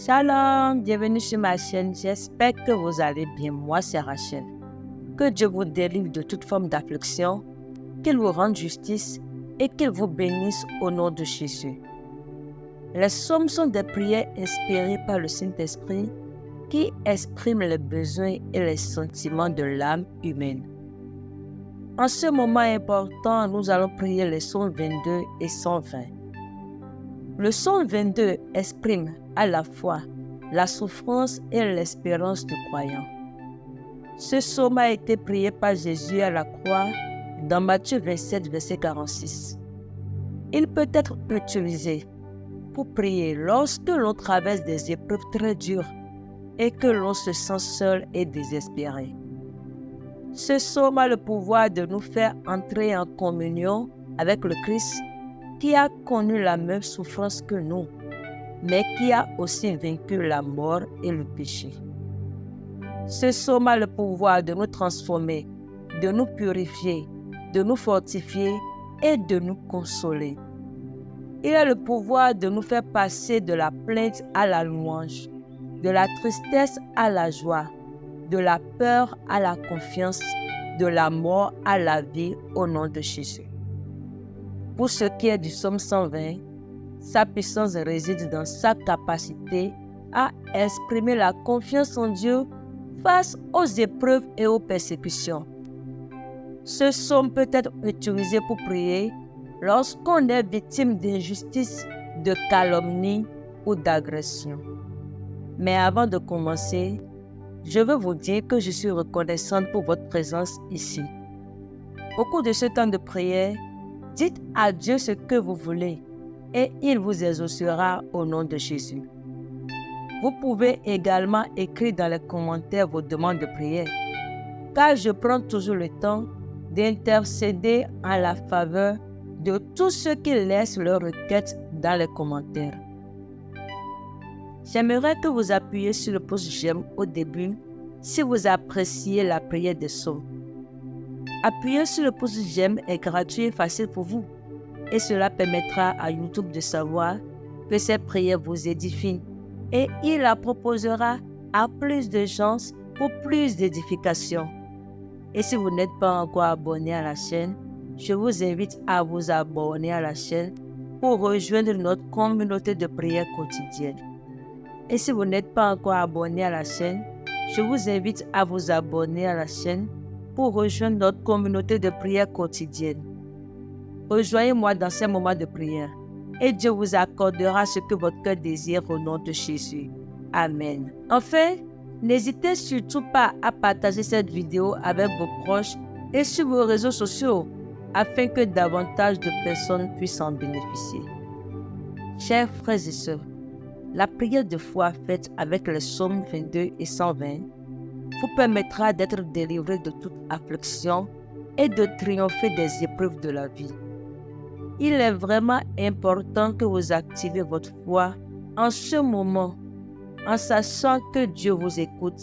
Shalom, bienvenue sur ma chaîne. J'espère que vous allez bien. Moi, c'est Rachel. Que Dieu vous délivre de toute forme d'affliction, qu'il vous rende justice et qu'il vous bénisse au nom de Jésus. Les psaumes sont des prières inspirées par le Saint-Esprit qui expriment les besoins et les sentiments de l'âme humaine. En ce moment important, nous allons prier les psaumes 22 et 120. Le psaume 22 exprime à la fois la souffrance et l'espérance du croyant. Ce psaume a été prié par Jésus à la croix dans Matthieu 27, verset 46. Il peut être utilisé pour prier lorsque l'on traverse des épreuves très dures et que l'on se sent seul et désespéré. Ce psaume a le pouvoir de nous faire entrer en communion avec le Christ qui a connu la même souffrance que nous, mais qui a aussi vaincu la mort et le péché. Ce psaume a le pouvoir de nous transformer, de nous purifier, de nous fortifier et de nous consoler. Il a le pouvoir de nous faire passer de la plainte à la louange, de la tristesse à la joie, de la peur à la confiance, de la mort à la vie au nom de Jésus. Pour ce qui est du psaume 120, sa puissance réside dans sa capacité à exprimer la confiance en Dieu face aux épreuves et aux persécutions. Ce psaume peut être utilisé pour prier lorsqu'on est victime d'injustice, de calomnie ou d'agression. Mais avant de commencer, je veux vous dire que je suis reconnaissante pour votre présence ici. Au cours de ce temps de prière, dites à Dieu ce que vous voulez et il vous exaucera au nom de Jésus. Vous pouvez également écrire dans les commentaires vos demandes de prière, car je prends toujours le temps d'intercéder en la faveur de tous ceux qui laissent leurs requêtes dans les commentaires. J'aimerais que vous appuyiez sur le pouce j'aime au début si vous appréciez la prière des psaumes. Appuyer sur le pouce j'aime est gratuit et facile pour vous et cela permettra à YouTube de savoir que ces prières vous édifient et il la proposera à plus de gens pour plus d'édification. Et si vous n'êtes pas encore abonné à la chaîne, je vous invite à vous abonner à la chaîne pour rejoindre notre communauté de prière quotidienne. Et si vous n'êtes pas encore abonné à la chaîne, je vous invite à vous abonner à la chaîne pour rejoindre notre communauté de prière quotidienne. Rejoignez-moi dans ces moments de prière et Dieu vous accordera ce que votre cœur désire au nom de Jésus. Amen. Enfin, n'hésitez surtout pas à partager cette vidéo avec vos proches et sur vos réseaux sociaux afin que davantage de personnes puissent en bénéficier. Chers frères et sœurs, la prière de foi faite avec les psaumes 22 et 120 vous permettra d'être délivré de toute affliction et de triompher des épreuves de la vie. Il est vraiment important que vous activez votre foi en ce moment, en sachant que Dieu vous écoute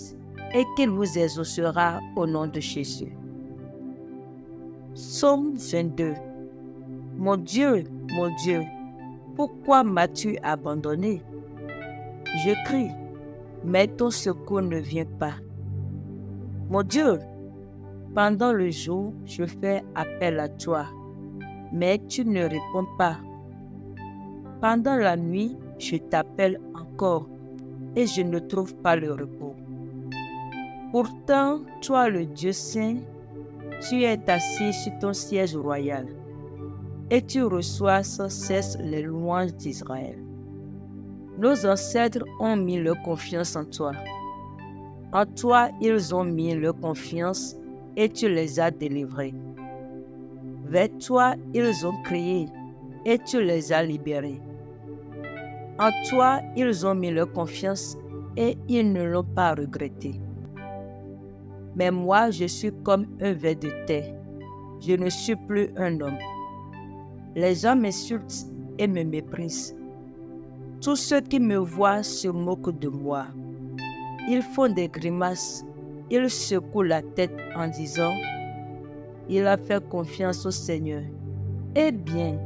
et qu'il vous exaucera au nom de Jésus. Psaume 22. Mon Dieu, pourquoi m'as-tu abandonné? Je crie, mais ton secours ne vient pas. Mon Dieu, pendant le jour, je fais appel à toi, mais tu ne réponds pas. Pendant la nuit, je t'appelle encore et je ne trouve pas le repos. Pourtant, toi, le Dieu saint, tu es assis sur ton siège royal et tu reçois sans cesse les louanges d'Israël. Nos ancêtres ont mis leur confiance en toi. En toi, ils ont mis leur confiance et tu les as délivrés. Vers toi, ils ont crié et tu les as libérés. En toi, ils ont mis leur confiance et ils ne l'ont pas regretté. Mais moi, je suis comme un ver de terre. Je ne suis plus un homme. Les gens m'insultent et me méprisent. Tous ceux qui me voient se moquent de moi. Ils font des grimaces. Ils secouent la tête en disant « Il a fait confiance au Seigneur. » Eh bien,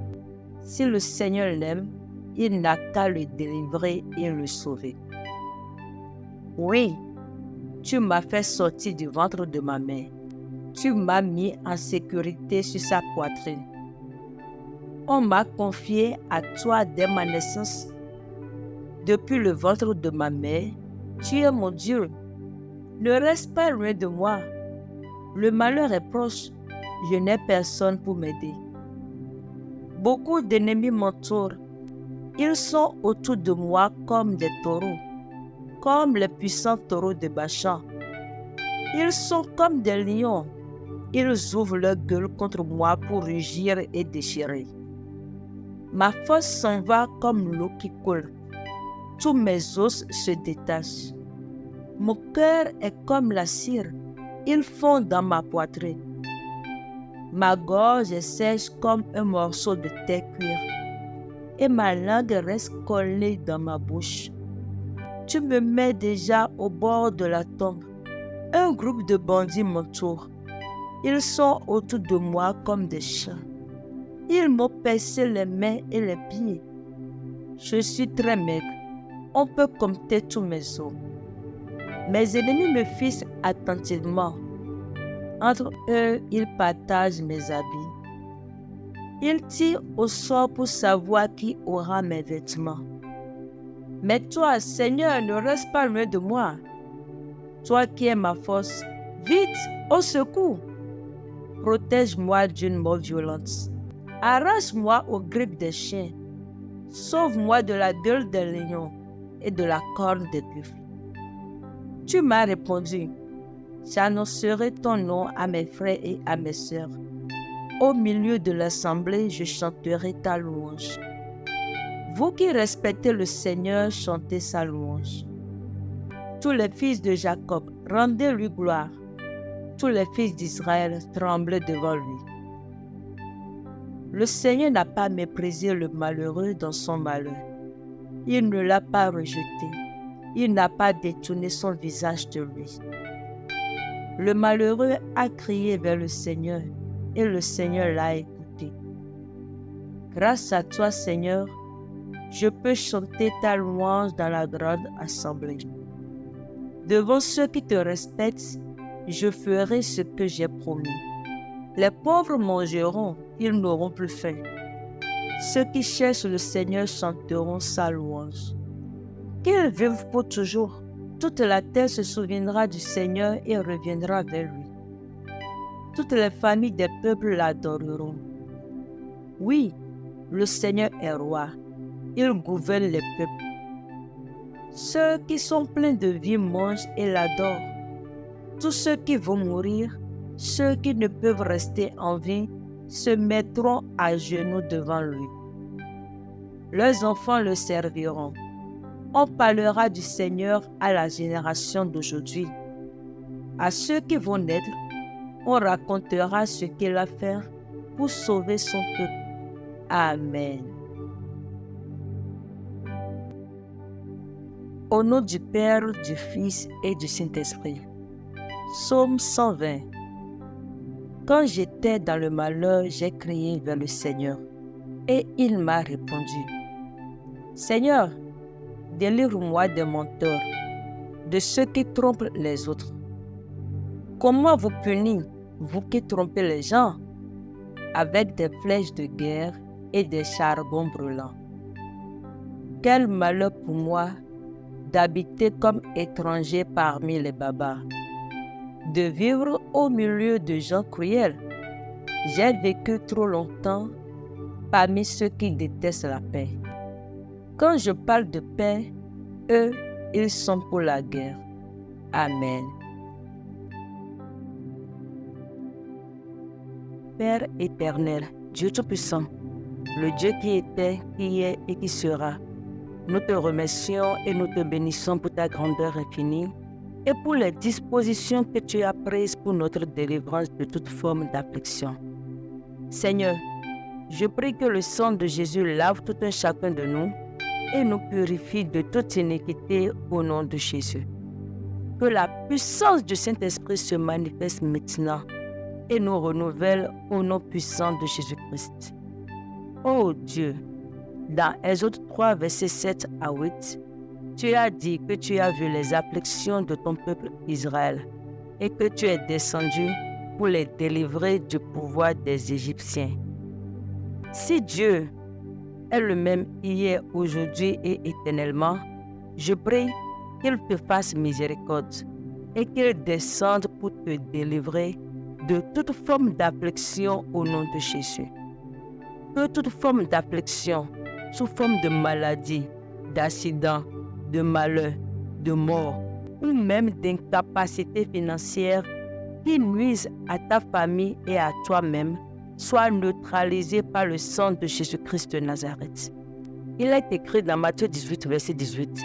si le Seigneur l'aime, il n'a qu'à le délivrer et le sauver. Oui, tu m'as fait sortir du ventre de ma mère. Tu m'as mis en sécurité sur sa poitrine. On m'a confié à toi dès ma naissance. Depuis le ventre de ma mère, tu es mon Dieu. Ne reste pas loin de moi. Le malheur est proche. Je n'ai personne pour m'aider. Beaucoup d'ennemis m'entourent. Ils sont autour de moi comme des taureaux, comme les puissants taureaux de Bachan. Ils sont comme des lions. Ils ouvrent leur gueule contre moi pour rugir et déchirer. Ma force s'en va comme l'eau qui coule. Tous mes os se détachent. Mon cœur est comme la cire. Il fond dans ma poitrine. Ma gorge est sèche comme un morceau de terre cuire. Et ma langue reste collée dans ma bouche. Tu me mets déjà au bord de la tombe. Un groupe de bandits m'entoure. Ils sont autour de moi comme des chiens. Ils m'ont percé les mains et les pieds. Je suis très maigre. On peut compter tous mes os. Mes ennemis me fixent attentivement. Entre eux, ils partagent mes habits. Ils tirent au sort pour savoir qui aura mes vêtements. Mais toi, Seigneur, ne reste pas loin de moi. Toi qui es ma force, vite, au secours. Protège-moi d'une mort violente. Arrache-moi aux griffes des chiens. Sauve-moi de la gueule des lions et de la corne des buffles. Tu m'as répondu. J'annoncerai ton nom à mes frères et à mes sœurs. Au milieu de l'assemblée, je chanterai ta louange. Vous qui respectez le Seigneur, chantez sa louange. Tous les fils de Jacob, rendez-lui gloire. Tous les fils d'Israël, tremblez devant lui. Le Seigneur n'a pas méprisé le malheureux dans son malheur. Il ne l'a pas rejeté. Il n'a pas détourné son visage de lui. Le malheureux a crié vers le Seigneur et le Seigneur l'a écouté. Grâce à toi, Seigneur, je peux chanter ta louange dans la grande assemblée. Devant ceux qui te respectent, je ferai ce que j'ai promis. Les pauvres mangeront, ils n'auront plus faim. Ceux qui cherchent le Seigneur chanteront sa louange. Qu'il vive pour toujours. Toute la terre se souviendra du Seigneur et reviendra vers lui. Toutes les familles des peuples l'adoreront. Oui, le Seigneur est roi. Il gouverne les peuples. Ceux qui sont pleins de vie mangent et l'adorent. Tous ceux qui vont mourir, ceux qui ne peuvent rester en vie, se mettront à genoux devant lui. Leurs enfants le serviront. On parlera du Seigneur à la génération d'aujourd'hui. À ceux qui vont naître, on racontera ce qu'il a fait pour sauver son peuple. Amen. Au nom du Père, du Fils et du Saint-Esprit. Psaume 120. Quand j'étais dans le malheur, j'ai crié vers le Seigneur, et il m'a répondu. Seigneur, délivre-moi des menteurs, de ceux qui trompent les autres. Comment vous punir, vous qui trompez les gens, avec des flèches de guerre et des charbons brûlants? Quel malheur pour moi d'habiter comme étranger parmi les barbares, de vivre au milieu de gens cruels. J'ai vécu trop longtemps parmi ceux qui détestent la paix. Quand je parle de paix, eux, ils sont pour la guerre. Amen. Père éternel, Dieu Tout-Puissant, le Dieu qui était, qui est et qui sera, nous te remercions et nous te bénissons pour ta grandeur infinie et pour les dispositions que tu as prises pour notre délivrance de toute forme d'affliction. Seigneur, je prie que le sang de Jésus lave tout un chacun de nous et nous purifie de toute iniquité au nom de Jésus. Que la puissance du Saint-Esprit se manifeste maintenant et nous renouvelle au nom puissant de Jésus-Christ. Ô Dieu, dans Exode 3, versets 7 à 8, Tu as dit que tu as vu les afflictions de ton peuple Israël et que tu es descendu pour les délivrer du pouvoir des Égyptiens. Si Dieu est le même hier, aujourd'hui et éternellement, je prie qu'il te fasse miséricorde et qu'il descende pour te délivrer de toute forme d'affliction au nom de Jésus. Que toute forme d'affliction, sous forme de maladie, d'accident, de malheur, de mort ou même d'incapacité financière qui nuisent à ta famille et à toi-même, soit neutralisée par le sang de Jésus-Christ de Nazareth. Il est écrit dans Matthieu 18, verset 18,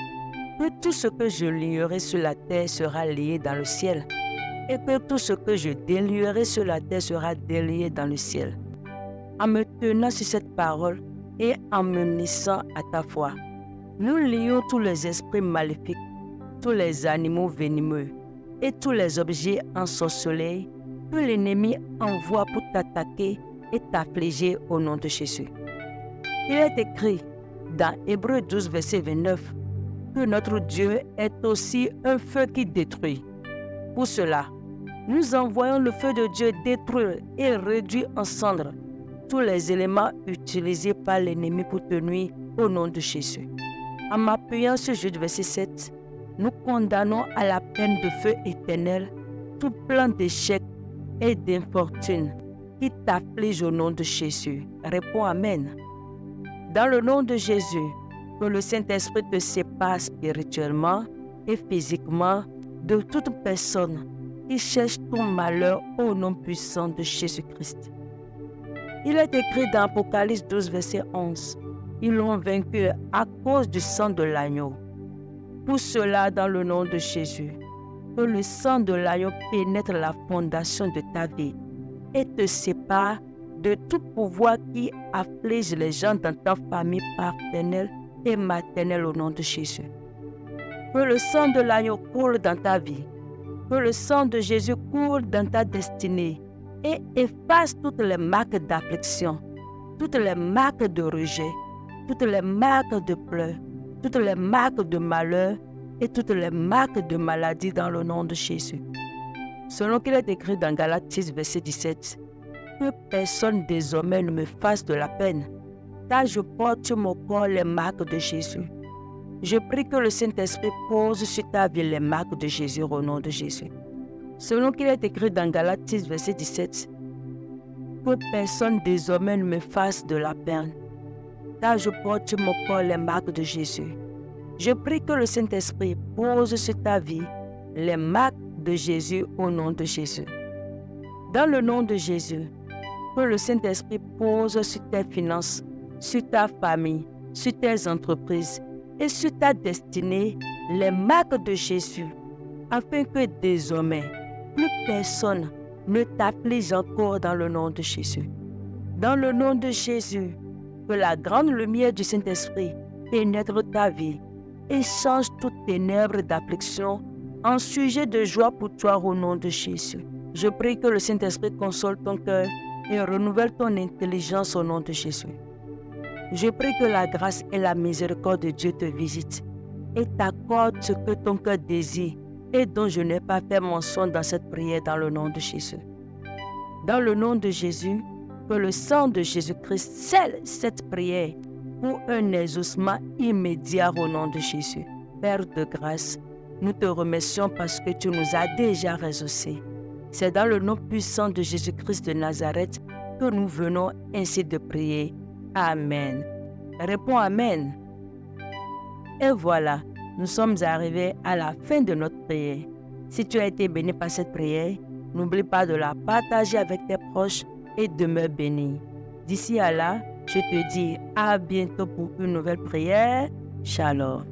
que tout ce que je lierai sur la terre sera lié dans le ciel, et que tout ce que je délierai sur la terre sera délié dans le ciel. En me tenant sur cette parole et en me unissant à ta foi, nous lions tous les esprits maléfiques, tous les animaux venimeux et tous les objets ensorcelés que l'ennemi envoie pour t'attaquer et t'affliger au nom de Jésus. Il est écrit dans Hébreux 12, verset 29, que notre Dieu est aussi un feu qui détruit. Pour cela, nous envoyons le feu de Dieu détruire et réduire en cendres tous les éléments utilisés par l'ennemi pour te nuire au nom de Jésus. En m'appuyant sur Jude verset 7, nous condamnons à la peine de feu éternel tout plan d'échec et d'infortune qui t'afflige au nom de Jésus. Réponds Amen. Dans le nom de Jésus, que le Saint-Esprit te sépare spirituellement et physiquement de toute personne qui cherche ton malheur au nom puissant de Jésus-Christ. Il est écrit dans Apocalypse 12, verset 11, « Ils l'ont vaincu à cause du sang de l'agneau. » Pour cela, dans le nom de Jésus, que le sang de l'agneau pénètre la fondation de ta vie et te sépare de tout pouvoir qui afflige les gens dans ta famille paternelle et maternelle au nom de Jésus. Que le sang de l'agneau coule dans ta vie, que le sang de Jésus coule dans ta destinée et efface toutes les marques d'affliction, toutes les marques de rejet, toutes les marques de pleurs, toutes les marques de malheur et toutes les marques de maladie dans le nom de Jésus. Selon qu'il est écrit dans Galates 6, verset 17, que personne désormais ne me fasse de la peine, car je porte sur mon corps les marques de Jésus. Je prie que le Saint-Esprit pose sur ta vie les marques de Jésus au nom de Jésus. Selon qu'il est écrit dans Galates 6, verset 17, que personne désormais ne me fasse de la peine, car je porte sur mon corps les marques de Jésus. Je prie que le Saint-Esprit pose sur ta vie les marques de Jésus au nom de Jésus. Dans le nom de Jésus, que le Saint-Esprit pose sur tes finances, sur ta famille, sur tes entreprises et sur ta destinée les marques de Jésus, afin que désormais, plus personne ne t'afflige encore dans le nom de Jésus. Dans le nom de Jésus, que la grande lumière du Saint-Esprit pénètre ta vie et change toutes ténèbres d'affliction en sujet de joie pour toi au nom de Jésus. Je prie que le Saint-Esprit console ton cœur et renouvelle ton intelligence au nom de Jésus. Je prie que la grâce et la miséricorde de Dieu te visitent et t'accorde ce que ton cœur désire et dont je n'ai pas fait mention dans cette prière dans le nom de Jésus. Dans le nom de Jésus, que le sang de Jésus-Christ scelle cette prière pour un exaucement immédiat au nom de Jésus. Père de grâce, nous te remercions parce que tu nous as déjà ressuscités. C'est dans le nom puissant de Jésus-Christ de Nazareth que nous venons ainsi de prier. Amen. Réponds Amen. Et voilà, nous sommes arrivés à la fin de notre prière. Si tu as été béni par cette prière, n'oublie pas de la partager avec tes proches et demeure béni. D'ici à là, je te dis à bientôt pour une nouvelle prière. Shalom.